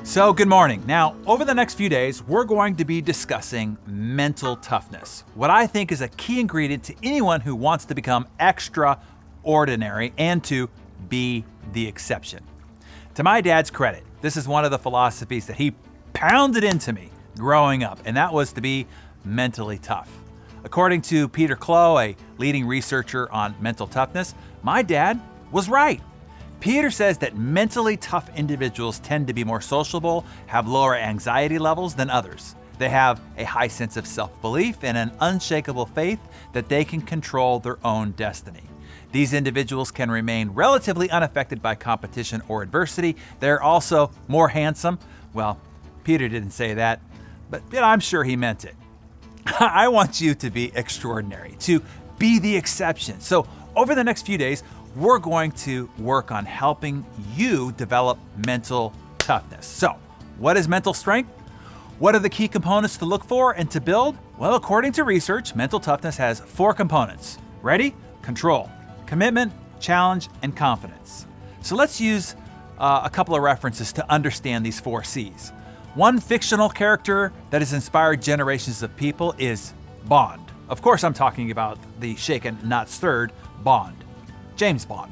So good morning. Now, over the next few days, we're going to be discussing mental toughness, what I think is a key ingredient to anyone who wants to become extraordinary and to be the exception. To my dad's credit, this is one of the philosophies that he pounded into me growing up, and that was to be mentally tough. According to Peter Clough, a leading researcher on mental toughness, my dad was right. Peter says that mentally tough individuals tend to be more sociable, have lower anxiety levels than others. They have a high sense of self-belief and an unshakable faith that they can control their own destiny. These individuals can remain relatively unaffected by competition or adversity. They're also more handsome. Well, Peter didn't say that, but I'm sure he meant it. I want you to be extraordinary, to be the exception. So over the next few days, we're going to work on helping you develop mental toughness. So, what is mental strength? What are the key components to look for and to build? Well, according to research, mental toughness has 4 components. Ready? Control, commitment, challenge, and confidence. So let's use a couple of references to understand these 4 C's. One fictional character that has inspired generations of people is Bond. Of course, I'm talking about the shaken, not stirred Bond. James Bond.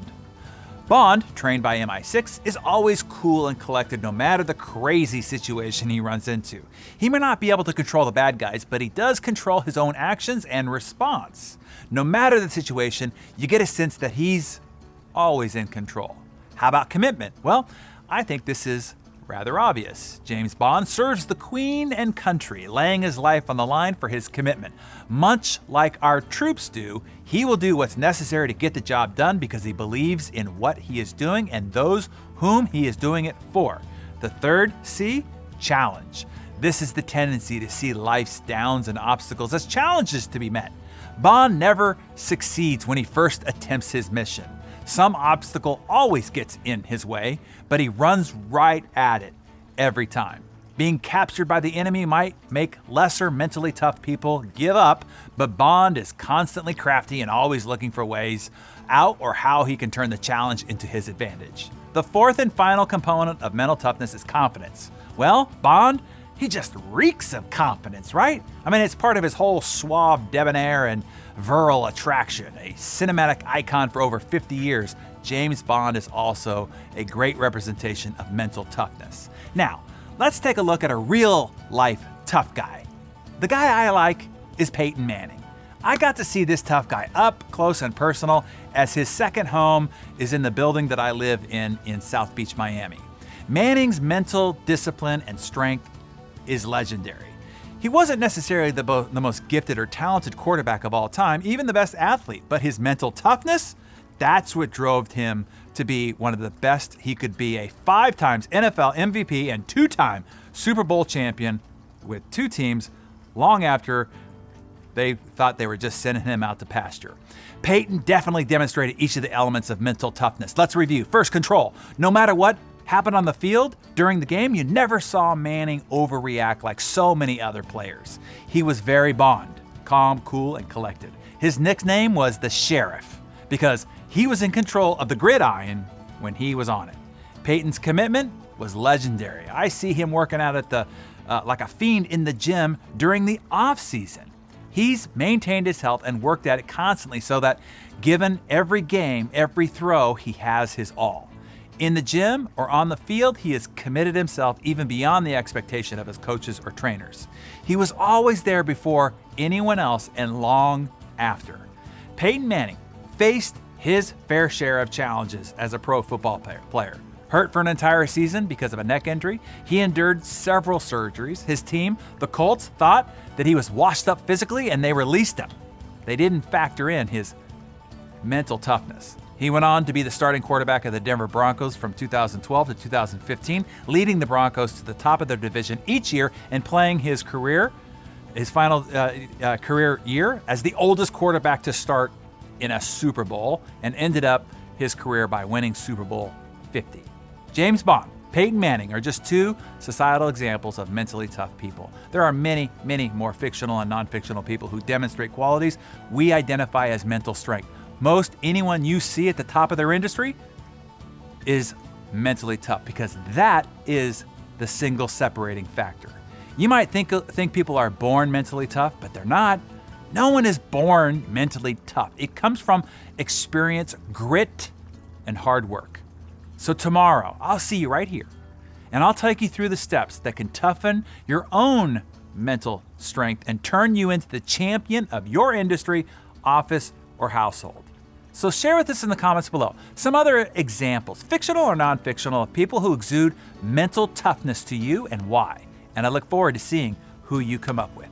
Bond, trained by MI6, is always cool and collected no matter the crazy situation he runs into. He may not be able to control the bad guys, but he does control his own actions and response. No matter the situation, you get a sense that he's always in control. How about commitment? Well, I think this is rather obvious. James Bond serves the Queen and country, laying his life on the line for his commitment. Much like our troops do, he will do what's necessary to get the job done because he believes in what he is doing and those whom he is doing it for. The third C, challenge. This is the tendency to see life's downs and obstacles as challenges to be met. Bond never succeeds when he first attempts his mission. Some obstacle always gets in his way, but he runs right at it every time. Being captured by the enemy might make lesser mentally tough people give up, but Bond is constantly crafty and always looking for ways out or how he can turn the challenge into his advantage. The fourth and final component of mental toughness is confidence. Well, Bond, he just reeks of confidence, right? I mean, it's part of his whole suave, debonair, and virile attraction. A cinematic icon for over 50 years, James Bond is also a great representation of mental toughness. Now, let's take a look at a real-life tough guy. The guy I like is Peyton Manning. I got to see this tough guy up close and personal as his second home is in the building that I live in South Beach, Miami. Manning's mental discipline and strength is legendary. He wasn't necessarily the most gifted or talented quarterback of all time, even the best athlete, but his mental toughness, that's what drove him to be one of the best he could be, a 5-time NFL MVP and 2-time Super Bowl champion with 2 teams long after they thought they were just sending him out to pasture. Peyton definitely demonstrated each of the elements of mental toughness. Let's review. First, control. No matter what happened on the field during the game, you never saw Manning overreact like so many other players. He was very Bond, calm, cool, and collected. His nickname was the Sheriff because he was in control of the gridiron when he was on it. Peyton's commitment was legendary. I see him working out at the like a fiend in the gym during the off season. He's maintained his health and worked at it constantly so that given every game, every throw, he has his all. In the gym or on the field, he has committed himself even beyond the expectation of his coaches or trainers. He was always there before anyone else and long after. Peyton Manning faced his fair share of challenges as a pro football player. Hurt for an entire season because of a neck injury, he endured several surgeries. His team, the Colts, thought that he was washed up physically and they released him. They didn't factor in his mental toughness. He went on to be the starting quarterback of the Denver Broncos from 2012 to 2015, leading the Broncos to the top of their division each year and playing his final career year as the oldest quarterback to start in a Super Bowl, and ended up his career by winning Super Bowl 50. James Bond, Peyton Manning are just 2 societal examples of mentally tough people. There are many, many more fictional and non-fictional people who demonstrate qualities we identify as mental strength. Most anyone you see at the top of their industry is mentally tough because that is the single separating factor. You might think people are born mentally tough, but they're not. No one is born mentally tough. It comes from experience, grit, and hard work. So tomorrow, I'll see you right here, and I'll take you through the steps that can toughen your own mental strength and turn you into the champion of your industry, office, or household. So share with us in the comments below some other examples, fictional or non-fictional, of people who exude mental toughness to you and why. And I look forward to seeing who you come up with.